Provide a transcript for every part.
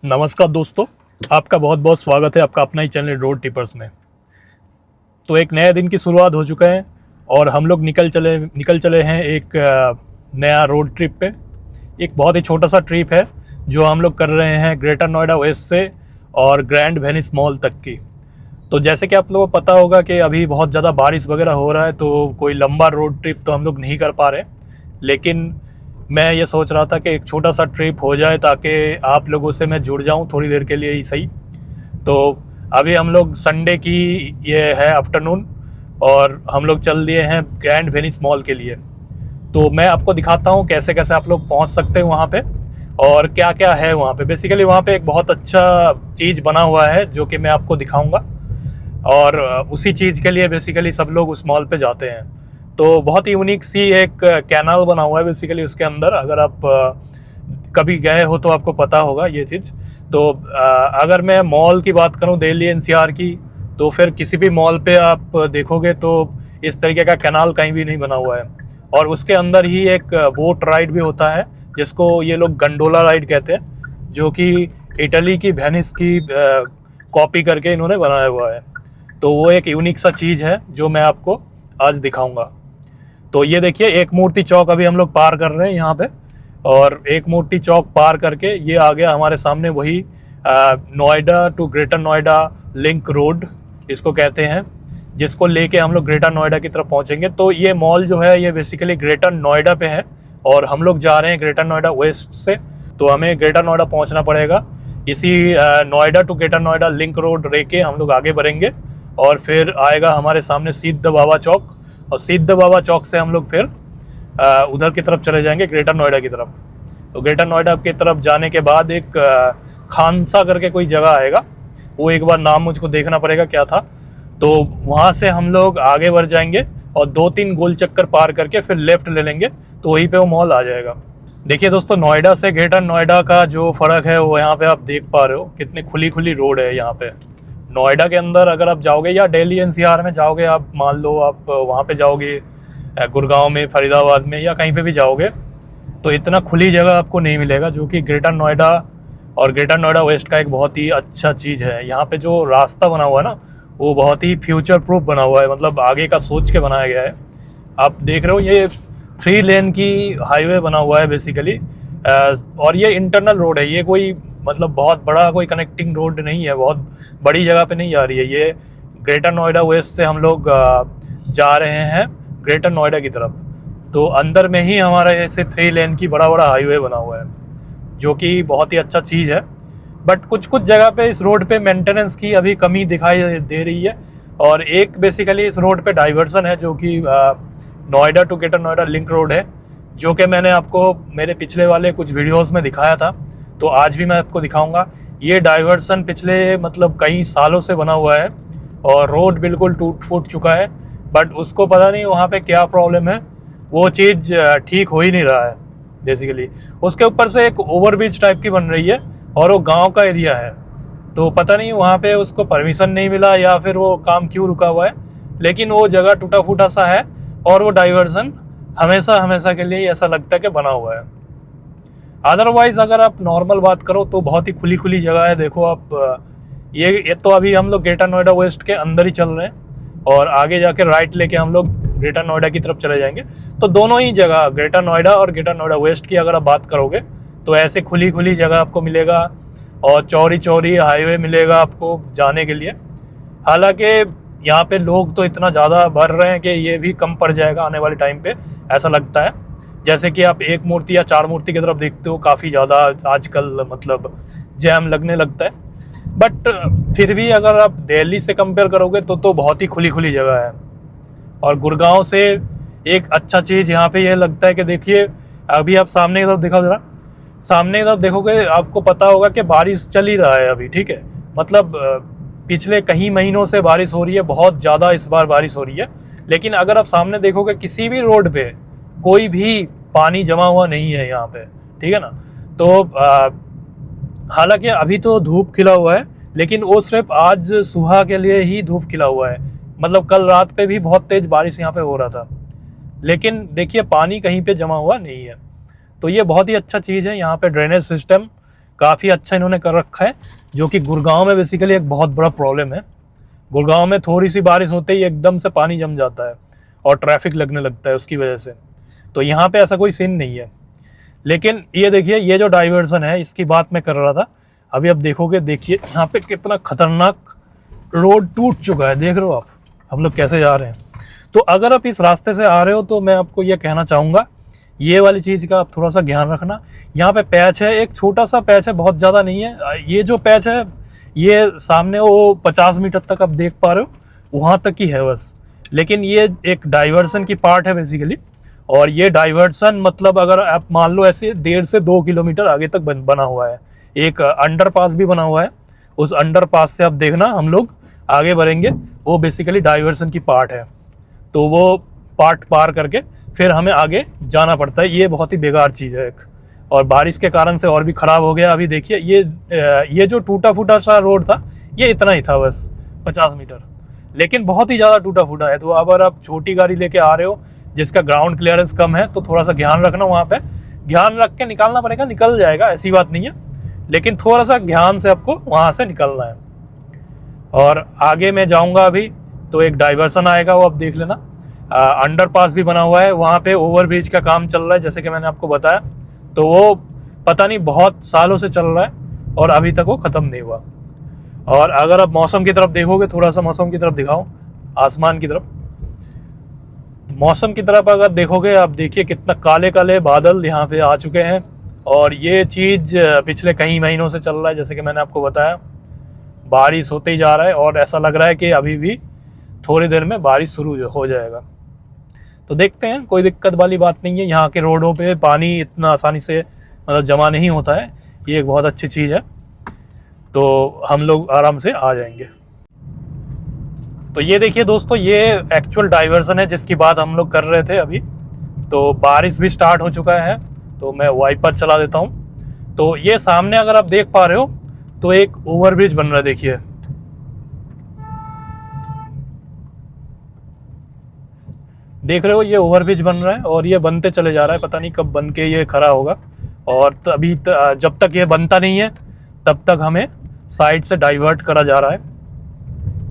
नमस्कार दोस्तों, आपका बहुत बहुत स्वागत है आपका अपना ही चैनल रोड टिपर्स में। तो एक नए दिन की शुरुआत हो चुका है और हम लोग निकल चले हैं एक नया रोड ट्रिप पे। एक बहुत ही छोटा सा ट्रिप है जो हम लोग कर रहे हैं ग्रेटर नोएडा वेस्ट से और ग्रैंड वेनिस मॉल तक की। तो जैसे कि आप लोगों को पता होगा कि अभी बहुत ज़्यादा बारिश वगैरह हो रहा है, तो कोई लंबा रोड ट्रिप तो हम लोग नहीं कर पा रहे, लेकिन मैं ये सोच रहा था कि एक छोटा सा ट्रिप हो जाए ताकि आप लोगों से मैं जुड़ जाऊं थोड़ी देर के लिए ही सही। तो अभी हम लोग संडे की ये है आफ्टरनून और हम लोग चल दिए हैं ग्रैंड वेनिस मॉल के लिए। तो मैं आपको दिखाता हूं कैसे कैसे आप लोग पहुंच सकते हैं वहां पे और क्या क्या है वहां पे। बेसिकली वहां पे एक बहुत अच्छा चीज़ बना हुआ है जो कि मैं आपको दिखाऊंगा और उसी चीज़ के लिए बेसिकली सब लोग उस मॉल पे जाते हैं। तो बहुत ही यूनिक सी एक कैनाल बना हुआ है बेसिकली उसके अंदर। अगर आप कभी गए हो तो आपको पता होगा ये चीज़। तो अगर मैं मॉल की बात करूं दिल्ली एनसीआर की, तो फिर किसी भी मॉल पे आप देखोगे तो इस तरीके का कैनाल कहीं भी नहीं बना हुआ है। और उसके अंदर ही एक बोट राइड भी होता है जिसको ये लोग गंडोला राइड कहते हैं, जो कि इटली की वेनिस की कॉपी करके इन्होंने बनाया हुआ है। तो वो एक यूनिक सा चीज़ है जो मैं आपको आज दिखाऊंगा। तो ये देखिए, एक मूर्ति चौक अभी हम लोग पार कर रहे हैं यहाँ पे, और एक मूर्ति चौक पार करके ये आ गया हमारे सामने वही Noida to greater Noida link road इसको कहते हैं, जिसको लेके हम लोग ग्रेटर नोएडा की तरफ पहुँचेंगे। तो ये मॉल जो है ये बेसिकली ग्रेटर नोएडा पे है और हम लोग जा रहे हैं ग्रेटर नोएडा वेस्ट से। तो हमें ग्रेटर नोएडा पहुँचना पड़ेगा। इसी Noida to greater Noida link road लेके हम लोग आगे बढ़ेंगे और फिर आएगा हमारे सामने सिद्ध बाबा चौक, और सिद्ध बाबा चौक से हम लोग फिर उधर की तरफ चले जाएंगे ग्रेटर नोएडा की तरफ। तो ग्रेटर नोएडा की तरफ जाने के बाद एक खानसा करके कोई जगह आएगा, वो एक बार नाम मुझको देखना पड़ेगा क्या था। तो वहाँ से हम लोग आगे बढ़ जाएंगे और 2-3 गोल चक्कर पार करके फिर लेफ्ट ले लेंगे, तो वहीं पे वो मॉल आ जाएगा। देखिए दोस्तों, नोएडा से ग्रेटर नोएडा का जो फ़र्क है वो यहाँ पे आप देख पा रहे हो, कितनी खुली खुली रोड है यहाँ पे। नोएडा के अंदर अगर आप जाओगे या दिल्ली एनसीआर में जाओगे, आप मान लो आप वहाँ पे जाओगे गुड़गांव में, फरीदाबाद में, या कहीं पे भी जाओगे, तो इतना खुली जगह आपको नहीं मिलेगा, जो कि ग्रेटर नोएडा और ग्रेटर नोएडा वेस्ट का एक बहुत ही अच्छा चीज़ है। यहाँ पे जो रास्ता बना हुआ है ना, वो बहुत ही फ्यूचर प्रूफ बना हुआ है, मतलब आगे का सोच के बनाया गया है। आप देख रहे हो ये 3 लेन की हाईवे बना हुआ है बेसिकली, और ये इंटरनल रोड है। ये कोई मतलब बहुत बड़ा कोई कनेक्टिंग रोड नहीं है, बहुत बड़ी जगह पे नहीं जा रही है। ये ग्रेटर नोएडा वेस्ट से हम लोग जा रहे हैं ग्रेटर नोएडा की तरफ। तो अंदर में ही हमारा ऐसे 3 लेन की बड़ा बड़ा हाईवे बना हुआ है, जो कि बहुत ही अच्छा चीज़ है। बट कुछ कुछ जगह पे इस रोड पे मेंटेनेंस की अभी कमी दिखाई दे रही है। और एक बेसिकली इस रोड पे डाइवर्सन है जो कि Noida to greater Noida link road है, जो कि मैंने आपको मेरे पिछले वाले कुछ वीडियोस में दिखाया था, तो आज भी मैं आपको दिखाऊंगा। ये डाइवर्सन पिछले मतलब कई सालों से बना हुआ है और रोड बिल्कुल टूट फूट चुका है, बट उसको पता नहीं वहाँ पे क्या प्रॉब्लम है, वो चीज़ ठीक हो ही नहीं रहा है बेसिकली। उसके ऊपर से एक ओवरब्रिज टाइप की बन रही है और वो गांव का एरिया है, तो पता नहीं वहाँ पे उसको परमिशन नहीं मिला या फिर वो काम क्यों रुका हुआ है, लेकिन वो जगह टूटा फूटा सा है और वो डाइवर्सन हमेशा हमेशा के लिए ऐसा लगता है कि बना हुआ है। अदरवाइज़ अगर आप नॉर्मल बात करो तो बहुत ही खुली खुली जगह है। देखो आप, ये तो अभी हम लोग ग्रेटर नोएडा वेस्ट के अंदर ही चल रहे हैं और आगे जाके राइट लेके हम लोग ग्रेटर नोएडा की तरफ चले जाएंगे। तो दोनों ही जगह ग्रेटर नोएडा और ग्रेटर नोएडा वेस्ट की अगर आप बात करोगे तो ऐसे खुली खुली जगह आपको मिलेगा और चौड़ी चौड़ी हाईवे मिलेगा आपको जाने के लिए। हालांकि यहाँ पे लोग तो इतना ज़्यादा भर रहे हैं कि ये भी कम पड़ जाएगा आने वाले टाइम पे, ऐसा लगता है। जैसे कि आप 1 मूर्ति या 4 मूर्ति की तरफ देखते हो, काफ़ी ज़्यादा आजकल मतलब जैम लगने लगता है। बट फिर भी अगर आप दिल्ली से कंपेयर करोगे तो बहुत ही खुली खुली जगह है। और गुड़गांव से एक अच्छा चीज़ यहाँ पे ये लगता है कि देखिए, अभी आप सामने की तरफ दिखाओ ज़रा, सामने की तरफ देखोगे आपको पता होगा कि बारिश चल ही रहा है अभी, ठीक है। मतलब पिछले कई महीनों से बारिश हो रही है, बहुत ज़्यादा इस बार बारिश हो रही है। लेकिन अगर आप सामने देखोगे किसी भी रोड पे कोई भी पानी जमा हुआ नहीं है यहाँ पे, ठीक है ना। तो हालांकि अभी तो धूप खिला हुआ है, लेकिन वो सिर्फ आज सुबह के लिए ही धूप खिला हुआ है। मतलब कल रात पे भी बहुत तेज़ बारिश यहाँ पे हो रहा था, लेकिन देखिए पानी कहीं पे जमा हुआ नहीं है। तो ये बहुत ही अच्छा चीज़ है। यहाँ पे ड्रेनेज सिस्टम काफ़ी अच्छा इन्होंने कर रखा है, जो कि गुड़गांव में बेसिकली एक बहुत बड़ा प्रॉब्लम है। गुड़गांव में थोड़ी सी बारिश होते ही एकदम से पानी जम जाता है और ट्रैफिक लगने लगता है उसकी वजह से। तो यहाँ पे ऐसा कोई सीन नहीं है। लेकिन ये देखिए, ये जो डाइवर्सन है इसकी बात मैं कर रहा था, अभी आप देखोगे, देखिए यहाँ पे कितना खतरनाक रोड टूट चुका है, देख रहे हो आप हम लोग कैसे जा रहे हैं। तो अगर आप इस रास्ते से आ रहे हो तो मैं आपको ये कहना चाहूँगा, ये वाली चीज़ का आप थोड़ा सा ध्यान रखना। यहाँ पे पैच है, एक छोटा सा पैच है, बहुत ज़्यादा नहीं है। ये जो पैच है ये सामने वो 50 मीटर तक आप देख पा रहे हो, वहाँ तक ही है बस। लेकिन ये एक डाइवर्सन की पार्ट है बेसिकली, और ये डाइवर्सन मतलब अगर आप मान लो ऐसे 1.5 से 2 किलोमीटर आगे तक बना हुआ है। एक अंडरपास भी बना हुआ है, उस अंडरपास से आप देखना हम लोग आगे बढ़ेंगे, वो बेसिकली डाइवर्सन की पार्ट है। तो वो पार्ट पार करके फिर हमें आगे जाना पड़ता है। ये बहुत ही बेकार चीज़ है एक, और बारिश के कारण से और भी ख़राब हो गया। अभी देखिए ये जो टूटा फूटा सा रोड था ये इतना ही था बस 50 मीटर, लेकिन बहुत ही ज़्यादा टूटा फूटा है। तो अगर आप छोटी गाड़ी लेके आ रहे हो जिसका ग्राउंड क्लियरेंस कम है तो थोड़ा सा ध्यान रखना, वहाँ पे ध्यान रख के निकालना पड़ेगा। निकल जाएगा, ऐसी बात नहीं है, लेकिन थोड़ा सा ध्यान से आपको वहाँ से निकलना है। और आगे मैं जाऊँगा अभी तो एक डाइवर्सन आएगा, वो आप देख लेना। अंडरपास भी बना हुआ है, वहाँ पे ओवरब्रिज का काम चल रहा है जैसे कि मैंने आपको बताया। तो वो पता नहीं बहुत सालों से चल रहा है और अभी तक वो ख़त्म नहीं हुआ। और अगर आप मौसम की तरफ देखोगे, थोड़ा सा मौसम की तरफ दिखाओ, आसमान की तरफ। मौसम की तरफ अगर देखोगे आप, देखिए कितना काले काले बादल यहाँ पे आ चुके हैं। और ये चीज़ पिछले कई महीनों से चल रहा है, जैसे कि मैंने आपको बताया। बारिश होते ही जा रहा है और ऐसा लग रहा है कि अभी भी थोड़ी देर में बारिश शुरू हो जाएगा। तो देखते हैं, कोई दिक्कत वाली बात नहीं है। यहाँ के रोडों पे पानी इतना आसानी से मतलब जमा नहीं होता है, ये एक बहुत अच्छी चीज़ है। तो हम लोग आराम से आ जाएंगे। तो ये देखिए दोस्तों, ये एक्चुअल डाइवर्सन है जिसकी बात हम लोग कर रहे थे अभी। तो बारिश भी स्टार्ट हो चुका है, तो मैं वाइपर चला देता हूँ। तो ये सामने अगर आप देख पा रहे हो तो एक ओवरब्रिज बन रहा है, देखिए। देख रहे हो, ये ओवरब्रिज बन रहा है और ये बनते चले जा रहा है, पता नहीं कब बन के ये खड़ा होगा। और अभी जब तक ये बनता नहीं है तब तक हमें साइड से डाइवर्ट करा जा रहा है।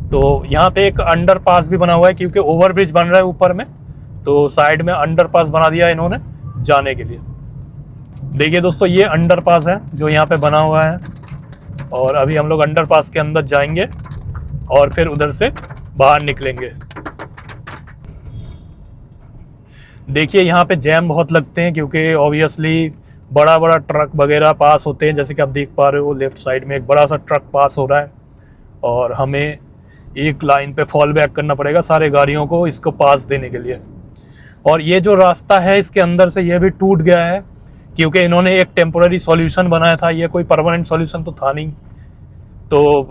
तो यहाँ पे एक अंडरपास भी बना हुआ है, क्योंकि ओवरब्रिज बन रहा है ऊपर में, तो साइड में अंडरपास बना दिया है इन्होंने जाने के लिए। देखिए दोस्तों, ये अंडरपास है जो यहाँ पे बना हुआ है, और अभी हम लोग अंडरपास के अंदर जाएंगे और फिर उधर से बाहर निकलेंगे। देखिए यहाँ पे जैम बहुत लगते हैं, क्योंकि ऑब्वियसली बड़ा बड़ा ट्रक वगैरह पास होते हैं। जैसे कि आप देख पा रहे हो, लेफ्ट साइड में एक बड़ा सा ट्रक पास हो रहा है और हमें एक लाइन पे फॉल बैक करना पड़ेगा सारे गाड़ियों को इसको पास देने के लिए। और ये जो रास्ता है इसके अंदर से ये भी टूट गया है, क्योंकि इन्होंने एक टेम्पोररी सॉल्यूशन बनाया था, ये कोई परमानेंट सॉल्यूशन तो था नहीं। तो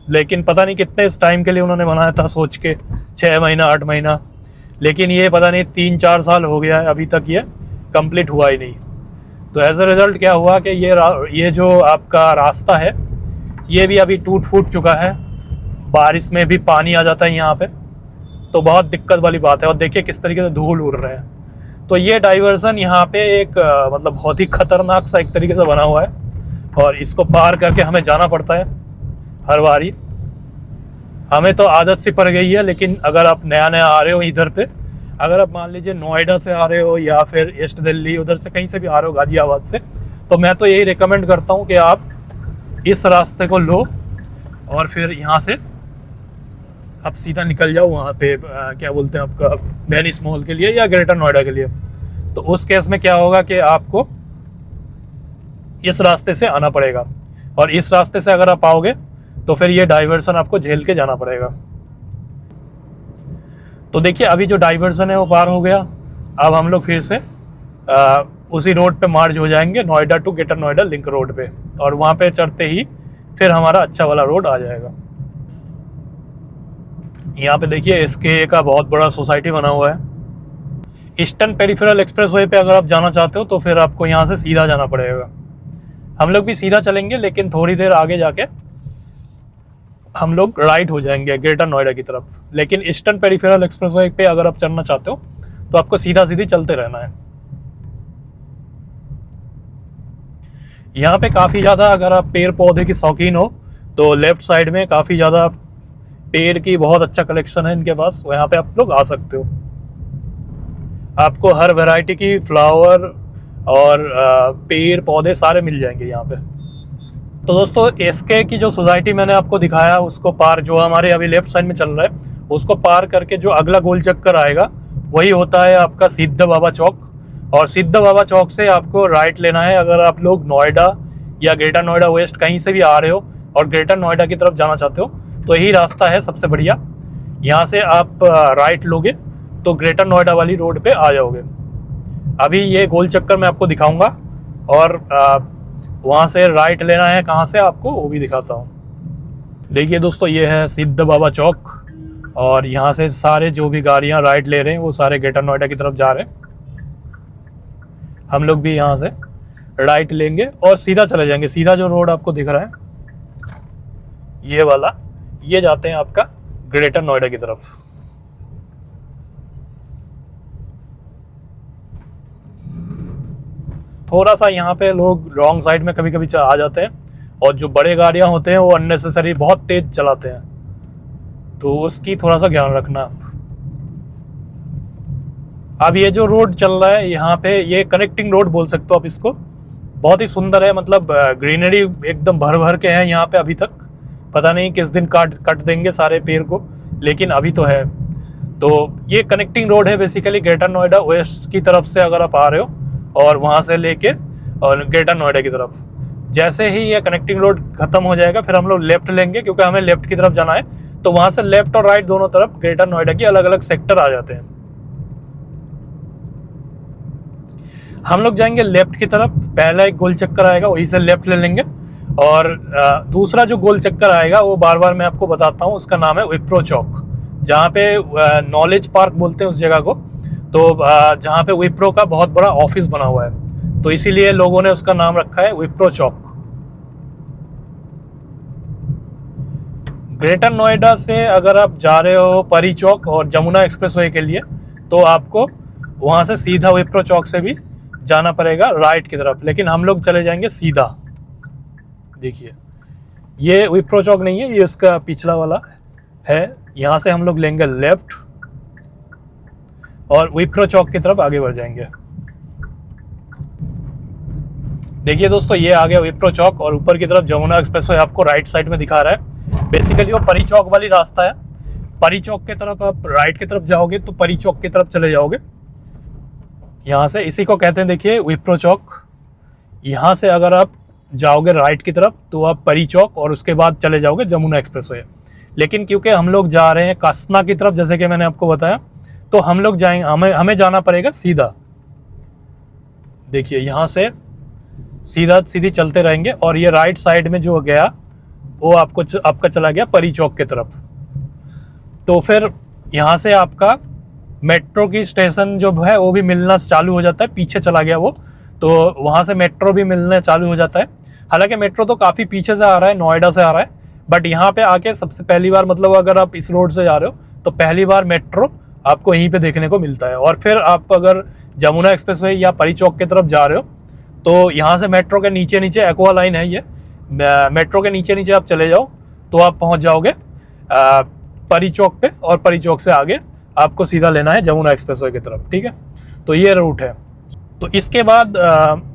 लेकिन पता नहीं कितने इस टाइम के लिए उन्होंने बनाया था, सोच के 6 महीना 8 महीना, लेकिन ये पता नहीं 3-4 साल हो गया है, अभी तक ये कंप्लीट हुआ ही नहीं। तो एज अ रिज़ल्ट क्या हुआ कि ये जो आपका रास्ता है ये भी अभी टूट फूट चुका है। बारिश में भी पानी आ जाता है यहाँ पे, तो बहुत दिक्कत वाली बात है। और देखिए किस तरीके से धूल उड़ रहे हैं। तो ये डाइवर्सन यहाँ पे एक मतलब बहुत ही खतरनाक सा एक तरीके से बना हुआ है, और इसको पार करके हमें जाना पड़ता है हर बारी। हमें तो आदत सी पड़ गई है, लेकिन अगर आप नया नया आ रहे हो इधर पे, अगर आप मान लीजिए नोएडा से आ रहे हो या फिर ईस्ट दिल्ली उधर से कहीं से भी आ रहे हो, गाजियाबाद से, तो मैं तो यही रिकमेंड करता हूँ कि आप इस रास्ते को लो और फिर यहाँ से आप सीधा निकल जाओ वहाँ पे क्या बोलते हैं आपका वेनिस मॉल के लिए या ग्रेटर नोएडा के लिए। तो उस केस में क्या होगा कि आपको इस रास्ते से आना पड़ेगा, और इस रास्ते से अगर आप आओगे तो फिर ये डाइवर्सन आपको झेल के जाना पड़ेगा। तो देखिए अभी जो डाइवर्सन है वो पार हो गया। अब हम लोग फिर से उसी रोड पे मार्च हो जाएंगे, Noida to greater Noida link road पे, और वहाँ पे चढ़ते ही फिर हमारा अच्छा वाला रोड आ जाएगा। यहाँ पे देखिए एसके का बहुत बड़ा सोसाइटी बना हुआ है। ईस्टर्न पेरिफेरल एक्सप्रेसवे पे अगर आप जाना चाहते हो तो फिर आपको यहाँ से सीधा जाना पड़ेगा। हम लोग भी सीधा चलेंगे, लेकिन थोड़ी देर आगे जाके हम लोग राइट हो जाएंगे ग्रेटर नोएडा की तरफ। लेकिन ईस्टर्न पेरिफेरल एक्सप्रेसवे पे अगर आप चलना चाहते हो तो आपको सीधा सीधी चलते रहना है। यहाँ पे काफ़ी ज़्यादा अगर आप पेड़ पौधे की शौकीन हो तो लेफ़्ट साइड में काफ़ी ज़्यादा पेड़ की बहुत अच्छा कलेक्शन है इनके पास, यहाँ पे आप लोग आ सकते हो। आपको हर वैरायटी की फ्लावर और पेड़ पौधे सारे मिल जाएंगे यहाँ पे। तो दोस्तों एसके की जो सोसाइटी मैंने आपको दिखाया उसको पार, जो हमारे अभी लेफ्ट साइड में चल रहा है, उसको पार करके जो अगला गोल चक्कर आएगा वही होता है आपका सिद्ध बाबा चौक। और सिद्ध बाबा चौक से आपको राइट लेना है अगर आप लोग नोएडा या ग्रेटर नोएडा वेस्ट कहीं से भी आ रहे हो और ग्रेटर नोएडा की तरफ जाना चाहते हो तो यही रास्ता है सबसे बढ़िया। यहाँ से आप राइट लोगे तो ग्रेटर नोएडा वाली रोड पे आ जाओगे। अभी ये गोल चक्कर मैं आपको दिखाऊंगा और वहाँ से राइट लेना है कहाँ से आपको वो भी दिखाता हूँ। देखिए दोस्तों ये है सिद्ध बाबा चौक और यहाँ से सारे जो भी गाड़ियाँ राइट ले रहे हैं वो सारे ग्रेटर नोएडा की तरफ जा रहे हैं। हम लोग भी यहाँ से राइट लेंगे और सीधा चले जाएंगे। सीधा जो रोड आपको दिख रहा है ये वाला, ये जाते हैं आपका ग्रेटर नोएडा की तरफ। थोड़ा सा यहाँ पे लोग रॉन्ग साइड में कभी कभी आ जाते हैं और जो बड़े गाड़ियाँ होते हैं वो अननेसेसरी बहुत तेज चलाते हैं, तो उसकी थोड़ा सा ध्यान रखना। अब ये जो रोड चल रहा है यहाँ पे, ये कनेक्टिंग रोड बोल सकते हो आप इसको, बहुत ही सुंदर है। मतलब ग्रीनरी एकदम भर भर के है यहाँ पे अभी तक। पता नहीं किस दिन कट देंगे सारे पेड़ को, लेकिन अभी तो है। तो ये कनेक्टिंग रोड है बेसिकली ग्रेटर नोएडा वेस्ट की तरफ से अगर आप आ रहे हो और वहाँ से लेके और ग्रेटर नोएडा की तरफ। जैसे ही ये कनेक्टिंग रोड खत्म हो जाएगा फिर हम लोग लेफ्ट लेंगे क्योंकि हमें लेफ्ट की तरफ जाना है। तो वहाँ से लेफ्ट और राइट दोनों तरफ ग्रेटर नोएडा की अलग अलग सेक्टर आ जाते हैं। हम लोग जाएंगे लेफ्ट की तरफ। पहला एक गोल चक्कर आएगा वहीं से लेफ्ट ले लेंगे और दूसरा जो गोल चक्कर आएगा वो बार बार मैं आपको बताता हूँ, उसका नाम है विप्रो चौक, जहाँ पे नॉलेज पार्क बोलते हैं उस जगह को। तो जहाँ पे विप्रो का बहुत बड़ा ऑफिस बना हुआ है तो इसीलिए लोगों ने उसका नाम रखा है विप्रो चौक। ग्रेटर नोएडा से अगर आप जा रहे हो परी चौक और जमुना एक्सप्रेसवे के लिए तो आपको वहाँ से सीधा विप्रो चौक से भी जाना पड़ेगा राइट की तरफ, लेकिन हम लोग चले जाएंगे सीधा। देखिए ये विप्रो चौक नहीं है, ये उसका पिछला वाला है। यहाँ से हम लोग लेंगे लेफ्ट और विप्रो चौक की तरफ आगे बढ़ जाएंगे। देखिए दोस्तों ये आ गया विप्रो चौक और ऊपर की तरफ जमुना एक्सप्रेसवे आपको राइट साइड में दिखा रहा है। बेसिकली वो परी चौक वाली रास्ता है। परी चौक की तरफ आप राइट की तरफ जाओगे तो परी चौक की तरफ चले जाओगे। यहाँ से इसी को कहते हैं देखिए विप्रो चौक। यहाँ से अगर आप जाओगे राइट की तरफ तो आप परी चौक और उसके बाद चले जाओगे जमुना एक्सप्रेसवे। लेकिन क्योंकि हम लोग जा रहे हैं कसना की तरफ जैसे कि मैंने आपको बताया, तो हम लोग जाएंगे, हमें जाना पड़ेगा सीधा। देखिए यहाँ से सीधी चलते रहेंगे और ये राइट साइड में जो गया वो आपका चला गया परी चौक की तरफ। तो फिर यहाँ से आपका मेट्रो की स्टेशन जो है वो भी मिलना चालू हो जाता है। पीछे चला गया वो, तो वहाँ से मेट्रो भी मिलना चालू हो जाता है। हालांकि मेट्रो तो काफ़ी पीछे से आ रहा है, नोएडा से आ रहा है, बट यहाँ पे आके सबसे पहली बार, मतलब अगर आप इस रोड से जा रहे हो तो पहली बार मेट्रो आपको यहीं पे देखने को मिलता है। और फिर आप अगर जमुना एक्सप्रेसवे या परी चौक की तरफ जा रहे हो तो यहाँ से मेट्रो के नीचे नीचे एक्वा लाइन है, ये मेट्रो के नीचे नीचे आप चले जाओ तो आप पहुँच जाओगे परी चौक पे, और परी चौक से आगे आपको सीधा लेना है जमुना एक्सप्रेसवे की तरफ। ठीक है, तो ये रूट है। तो इसके बाद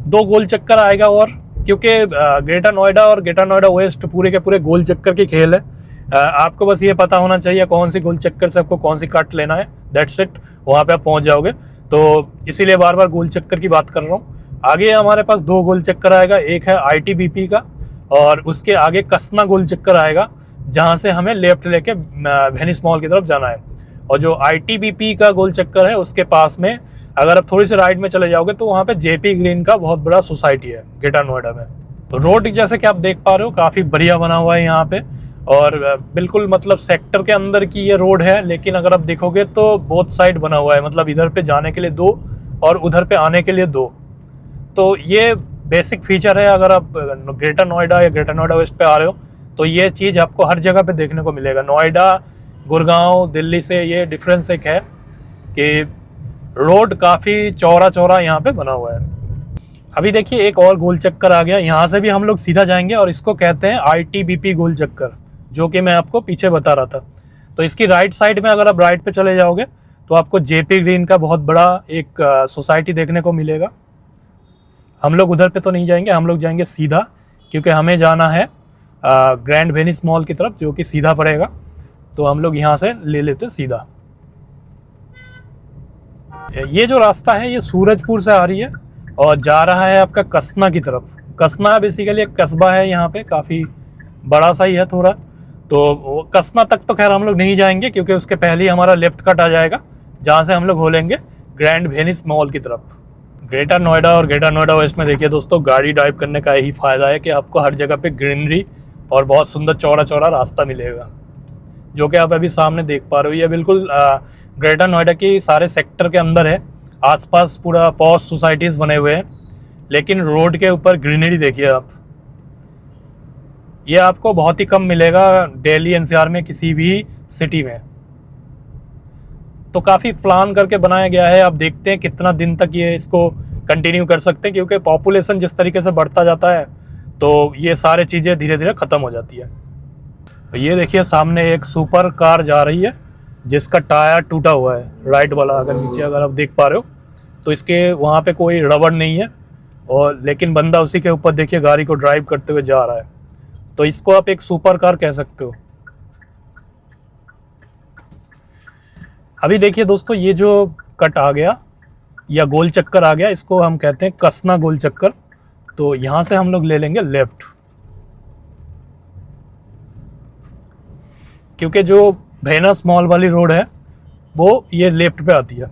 2 गोल चक्कर आएगा, और क्योंकि ग्रेटर नोएडा और ग्रेटर नोएडा वेस्ट पूरे के पूरे गोल चक्कर की खेल है। आपको बस ये पता होना चाहिए कौन सी गोल चक्कर से आपको कौन सी कट लेना है, दैट्स इट, वहाँ पे आप पहुँच जाओगे। तो इसीलिए बार बार गोल चक्कर की बात कर रहा हूँ। आगे हमारे पास 2 गोल चक्कर आएगा, एक है ITBP का और उसके आगे कसना गोल चक्कर आएगा, जहाँ से हमें लेफ्ट लेके वेनिस मॉल की तरफ जाना है। और जो ITBP का गोल चक्कर है उसके पास में अगर आप थोड़ी सी राइट में चले जाओगे तो वहाँ पे JP ग्रीन का बहुत बड़ा सोसाइटी है ग्रेटर नोएडा में। तो रोड जैसे कि आप देख पा रहे हो काफ़ी बढ़िया बना हुआ है यहाँ पे, और बिल्कुल मतलब सेक्टर के अंदर की ये रोड है। लेकिन अगर आप देखोगे तो बोथ साइड बना हुआ है, मतलब इधर पे जाने के लिए 2 और उधर पे आने के लिए 2। तो ये बेसिक फीचर है। अगर आप ग्रेटर नोएडा या ग्रेटर नोएडा वेस्ट पे आ रहे हो तो ये चीज़ आपको हर जगह पे देखने को मिलेगा। नोएडा, गुड़गांव, दिल्ली से ये डिफरेंस एक है कि रोड काफ़ी चौड़ा यहाँ पे बना हुआ है। अभी देखिए एक और गोल चक्कर आ गया, यहाँ से भी हम लोग सीधा जाएंगे और इसको कहते हैं ITBP गोल चक्कर, जो कि मैं आपको पीछे बता रहा था। तो इसकी राइट साइड में अगर आप राइट पे चले जाओगे तो आपको JP ग्रीन का बहुत बड़ा एक सोसाइटी देखने को मिलेगा। हम लोग उधर पे तो नहीं जाएंगे, हम लोग जाएंगे सीधा, क्योंकि हमें जाना है ग्रैंड वेनिस मॉल की तरफ, जो कि सीधा पड़ेगा। तो हम लोग यहाँ से ले लेते सीधा। ये जो रास्ता है ये सूरजपुर से आ रही है और जा रहा है आपका कसना की तरफ। कसना बेसिकली एक कस्बा है, यहाँ पे काफ़ी बड़ा सा ही है थोड़ा। तो कसना तक तो खैर हम लोग नहीं जाएंगे, क्योंकि उसके पहले ही हमारा लेफ्ट कट आ जाएगा, जहाँ से हम लोग हो लेंगे ग्रैंड वेनिस मॉल की तरफ। ग्रेटर नोएडा और ग्रेटर नोएडा वेस्ट में देखिए दोस्तों, गाड़ी ड्राइव करने का यही फ़ायदा है कि आपको हर जगह पे ग्रीनरी और बहुत सुंदर चौड़ा चौड़ा रास्ता मिलेगा, जो कि आप अभी सामने देख पा रहे हो। ये बिल्कुल ग्रेटर नोएडा की सारे सेक्टर के अंदर है। आसपास पूरा पॉश सोसाइटीज़ बने हुए हैं, लेकिन रोड के ऊपर ग्रीनरी देखिए आप। ये आपको बहुत ही कम मिलेगा दिल्ली NCR में किसी भी सिटी में। तो काफ़ी प्लान करके बनाया गया है। आप देखते हैं कितना दिन तक ये इसको कंटिन्यू कर सकते हैं, क्योंकि पॉपुलेशन जिस तरीके से बढ़ता जाता है तो ये सारी चीज़ें धीरे धीरे ख़त्म हो जाती है। तो ये देखिए सामने एक सुपर कार जा रही है जिसका टायर टूटा हुआ है, राइट वाला। अगर नीचे अगर आप देख पा रहे हो तो इसके वहाँ पे कोई रबड़ नहीं है, और लेकिन बंदा उसी के ऊपर देखिए गाड़ी को ड्राइव करते हुए जा रहा है। तो इसको आप एक सुपर कार कह सकते हो। अभी देखिए दोस्तों, ये जो कट आ गया या गोल चक्कर आ गया, इसको हम कहते हैं कसना गोल चक्कर। तो यहाँ से हम लोग ले लेंगे लेफ्ट, क्योंकि जो वेनिस मॉल वाली रोड है वो ये लेफ्ट पे आती है।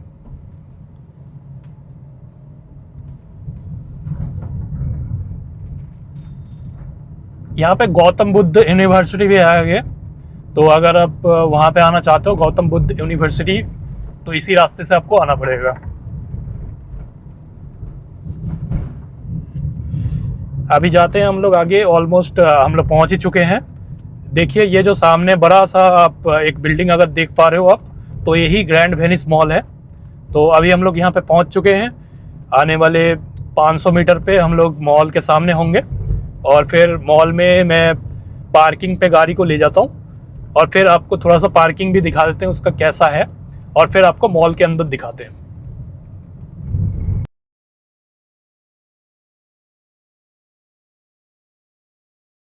यहाँ पे गौतम बुद्ध यूनिवर्सिटी भी आ गया। तो अगर आप वहाँ पे आना चाहते हो गौतम बुद्ध यूनिवर्सिटी, तो इसी रास्ते से आपको आना पड़ेगा। अभी जाते हैं हम लोग आगे। ऑलमोस्ट हम लोग पहुँच ही चुके हैं। देखिए ये जो सामने बड़ा सा आप एक बिल्डिंग अगर देख पा रहे हो आप, तो यही ग्रैंड वेनिस मॉल है। तो अभी हम लोग यहाँ पे पहुँच चुके हैं। आने वाले 500 मीटर पे हम लोग मॉल के सामने होंगे, और फिर मॉल में मैं पार्किंग पे गाड़ी को ले जाता हूँ, और फिर आपको थोड़ा सा पार्किंग भी दिखा देते हैं उसका कैसा है, और फिर आपको मॉल के अंदर दिखाते हैं।